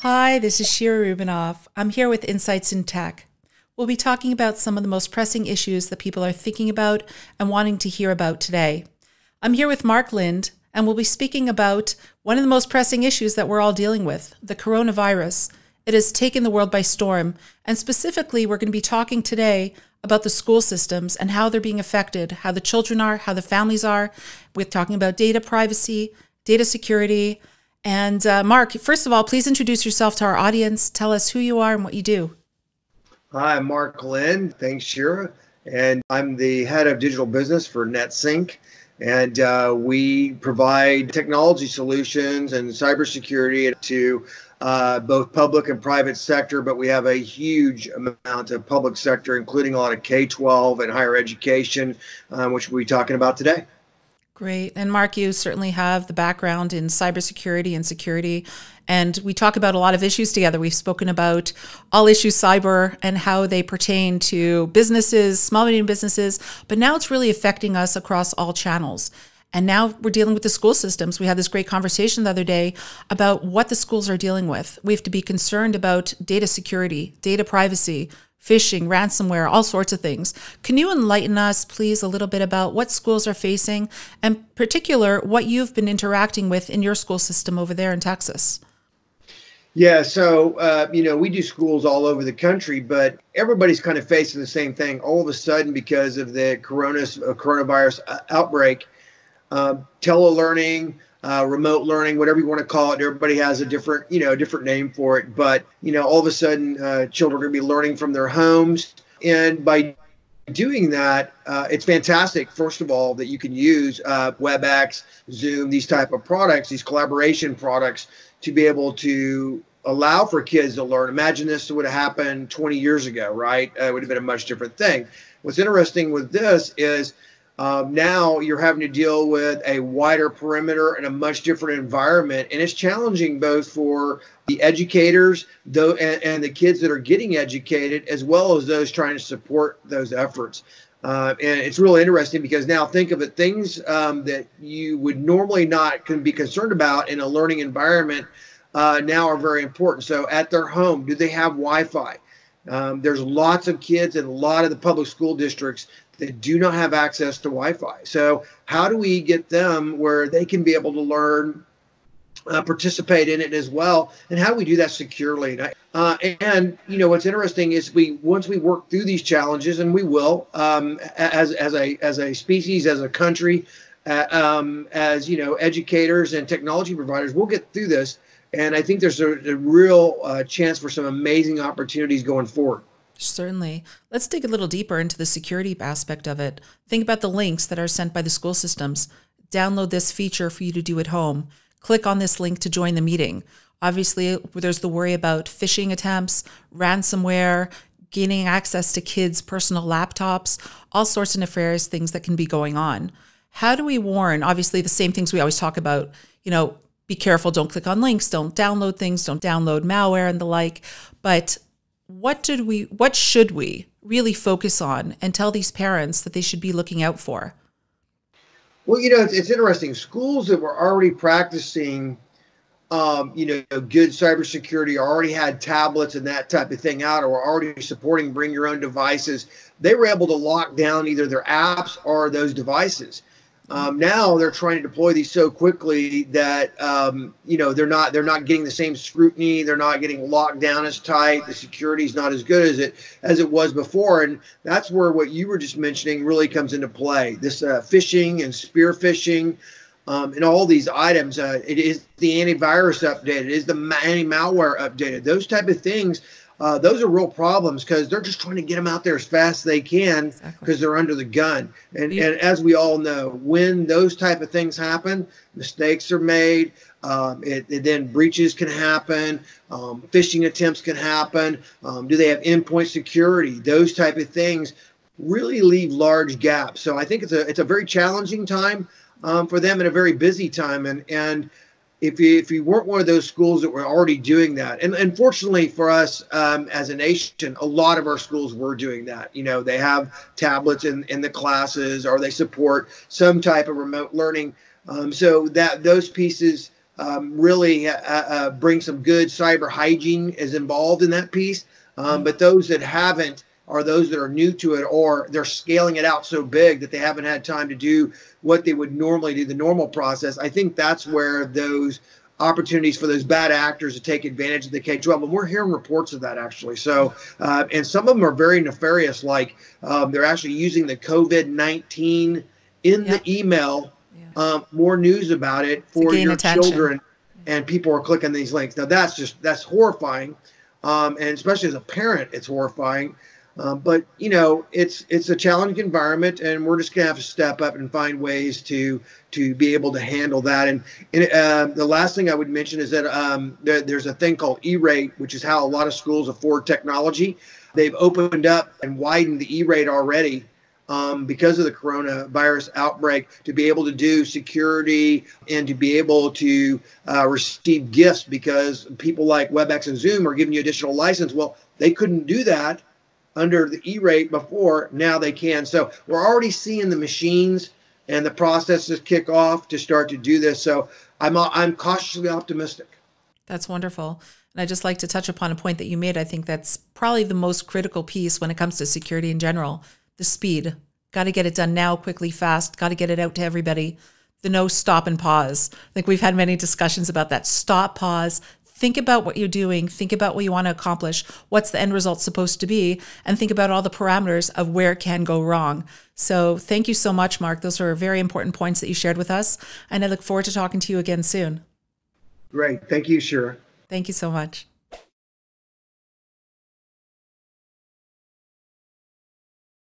Hi, this is Shira Rubinoff. I'm here with Insights in Tech. We'll be talking about some of the most pressing issues that people are thinking about and wanting to hear about today. I'm here with Mark Lynd, and we'll be speaking about one of the most pressing issues that we're all dealing with, the coronavirus. It has taken the world by storm, and specifically, we're going to be talking today about the school systems and how they're being affected, how the children are, how the families are. We're talking about data privacy, data security. And Mark, first of all, please introduce yourself to our audience. Tell us who you are and what you do. Hi, I'm Mark Lynd. Thanks, Shira. And I'm the head of digital business for Netsync. And we provide technology solutions and cybersecurity to both public and private sector, but we have a huge amount of public sector, including a lot of K-12 and higher education, which we'll be talking about today. Great. And Mark, you certainly have the background in cybersecurity and security. And we talk about a lot of issues together. We've spoken about all issues cyber and how they pertain to businesses, small, medium businesses, but now it's really affecting us across all channels. And now we're dealing with the school systems. We had this great conversation the other day about what the schools are dealing with. We have to be concerned about data security, data privacy, phishing, ransomware, all sorts of things. Can you enlighten us, please, a little bit about what schools are facing, and in particular, what you've been interacting with in your school system over there in Texas? Yeah, so, we do schools all over the country, but everybody's kind of facing the same thing. All of a sudden, because of the coronavirus outbreak, telelearning, remote learning, whatever you want to call it. Everybody has a different name for it. But, all of a sudden, children are going to be learning from their homes. And by doing that, it's fantastic, first of all, that you can use WebEx, Zoom, these type of products, these collaboration products, to be able to allow for kids to learn. Imagine this would have happened 20 years ago, right? It would have been a much different thing. What's interesting with this is now you're having to deal with a wider perimeter and a much different environment. And it's challenging both for the educators and the kids that are getting educated, as well as those trying to support those efforts. And it's really interesting because now think of it, things that you would normally not can be concerned about in a learning environment now are very important. So at their home, do they have Wi-Fi? There's lots of kids in a lot of the public school districts that do not have access to Wi-Fi. So how do we get them where they can be able to learn, participate in it as well? And how do we do that securely? And what's interesting is once we work through these challenges, and we will, as a species, as a country, as educators and technology providers, we'll get through this. And I think there's a real chance for some amazing opportunities going forward. Certainly. Let's dig a little deeper into the security aspect of it. Think about the links that are sent by the school systems. Download this feature for you to do at home. Click on this link to join the meeting. Obviously, there's the worry about phishing attempts, ransomware, gaining access to kids' personal laptops, all sorts of nefarious things that can be going on. How do we warn? Obviously, the same things we always talk about, be careful, don't click on links, don't download things, don't download malware and the like. But what should we really focus on and tell these parents that they should be looking out for? Well, it's interesting. Schools that were already practicing, good cybersecurity, already had tablets and that type of thing out, or were already supporting bring your own devices. They were able to lock down either their apps or those devices. Now they're trying to deploy these so quickly that they're not getting the same scrutiny. They're not getting locked down as tight. The security is not as good as it was before, and that's where what you were just mentioning really comes into play. This phishing and spear phishing, and all these items. It is the antivirus updated. It is the anti-malware updated. Those type of things. Those are real problems because they're just trying to get them out there as fast as they can because they're under the gun. And as we all know, when those type of things happen, mistakes are made. Then breaches can happen. Phishing attempts can happen. Do they have endpoint security? Those type of things really leave large gaps. So I think it's a very challenging time for them and a very busy time. And if you weren't one of those schools that were already doing that, and unfortunately for us as a nation, a lot of our schools were doing that. They have tablets in the classes, or they support some type of remote learning. So that those pieces really bring some good cyber hygiene is involved in that piece. But those that haven't are those that are new to it, or they're scaling it out so big that they haven't had time to do what they would normally do, the normal process. I think that's where those opportunities for those bad actors to take advantage of the K-12, and we're hearing reports of that actually. So, and some of them are very nefarious, like they're actually using the COVID-19 in the email, more news about it for your attention. Children, and people are clicking these links. Now that's horrifying, and especially as a parent, it's horrifying. But you know, it's a challenging environment, and we're just gonna have to step up and find ways to be able to handle that. And the last thing I would mention is that there's a thing called E-rate, which is how a lot of schools afford technology. They've opened up and widened the E-rate already because of the coronavirus outbreak, to be able to do security and to be able to receive gifts, because people like WebEx and Zoom are giving you additional license. Well, they couldn't do that under the E-rate before. Now they can. So we're already seeing the machines and the processes kick off to start to do this. So I'm cautiously optimistic. That's wonderful. And I'd just like to touch upon a point that you made. I think that's probably the most critical piece when it comes to security in general: the speed. Got to get it done now, quickly, fast. Got to get it out to everybody. The no stop and pause. I think we've had many discussions about that. Stop, pause. Think about what you're doing. Think about what you want to accomplish. What's the end result supposed to be? And think about all the parameters of where it can go wrong. So thank you so much, Mark. Those are very important points that you shared with us. And I look forward to talking to you again soon. Great. Thank you, Shira. Thank you so much.